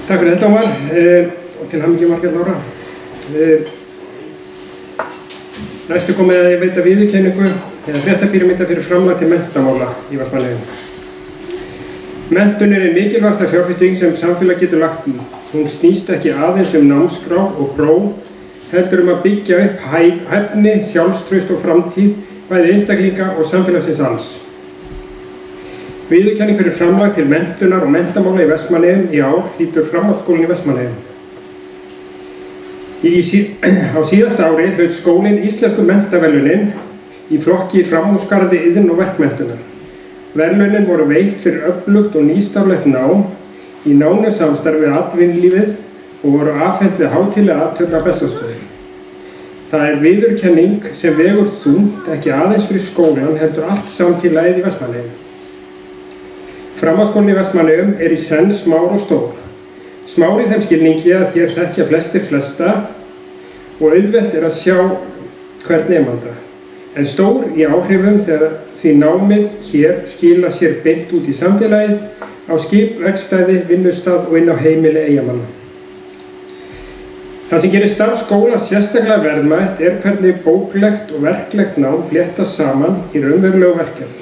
Takk fyrir þetta, Ómar, og til hamingju Margrét Lára. Næstu komið að ég veita viðurkenningu eða fréttapíramída fyrir framlag til menntamála í Vestmannaeyjum. Menntun er ein mikilvægasta fjárfesting sem samfélag getur lagt í. Hún snýst ekki aðeins námskrá og próf, heldur að byggja upp hæfni, sjálfstraust og framtíð, bæði einstaklinga og samfélagsins alls. Viðurkenning fyrir framlag til menntunar og menntamála í Vestmannaeyjum í ár hlýtur Framhaldsskólinn í Vestmannaeyjum. Á síðasta ári hlaut skólinn íslensku menntaverðlaunin í flokki framúrskarandi iðn- og verkmenntunar. Verðlaunin voru veitt fyrir öflugt og nýstárlegt nám í nánu samstarfi við atvinnulífið og voru afhent við hátíðlega athöfn á Bessastöðum. Það er viðurkenning sem vegur þungt ekki aðeins fyrir skólann heldur allt samfélagið í Vestmannaeyjum. Framhaldsskólinn í Vestmannaeyjum er í senn smár og stór. Smár í þeim skilningi að hér þekkja flestir flesta og auðvelt er að sjá hvern nemanda. En stór í áhrifum þegar því námið hér skila sér beint út í samfélagið, á skip, verkstæði, vinnustað og inn á heimili Eyjamanna. Það sem gerir starf skólans sérstaklega verðmætt er hvernig bóklegt og verklegt nám fléttast saman í raunverulegu verkefni.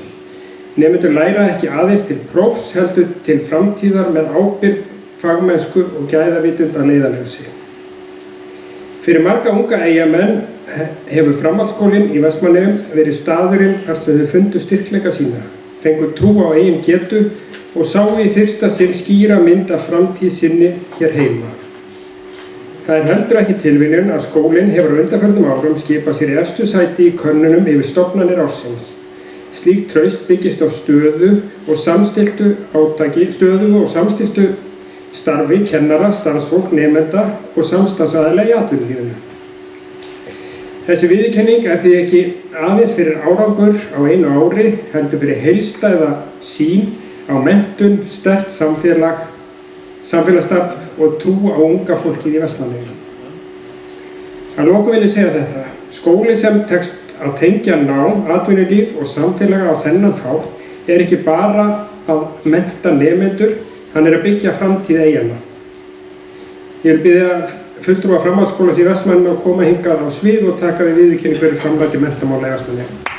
Nemendur læra ekki aðeins til prófs heldur til framtíðar með ábyrgð, fagmennsku og gæðavitund að leiðarljósi. Fyrir marga unga Eyjamenn hefur framhaldsskólinn í Vestmannaeyjum verið staðurinn þar sem þau fundu styrkleika sína, fengu trú á eigin getu og sáu í fyrsta sinn skýra mynd af framtíð sinni hér heima. Það er heldur ekki tilviljun að skólinn hefur á undanförnum árum skipað sér í efstu sæti í könnunum yfir stofnanir ársins. Slíkt traust byggist á stöðu og samstilltu starfi kennara, starfsfólk, nemenda og samstarfsaðila í atvinnulífinu. Þessi viðurkenning er því ekki aðeins fyrir árangur á einu ári, heldur fyrir heildstæða sýn á menntun, sterkt samfélagsstarf og trú á unga fólkið í Vestmannaeyjum. Að lokum vil ég segja þetta: skóli sem tekst að tengja nám, atvinnulíf og samfélag á þennan hátt er ekki bara að mennta nemendur, hann er að byggja framtíð Eyjanna. Ég vil biðja fulltrúa framhaldsskólans í Vestmannaeyjum að koma hingað á svið og taka við viðurkenningu fyrir framlag til menntamála í Vestmannaeyjum.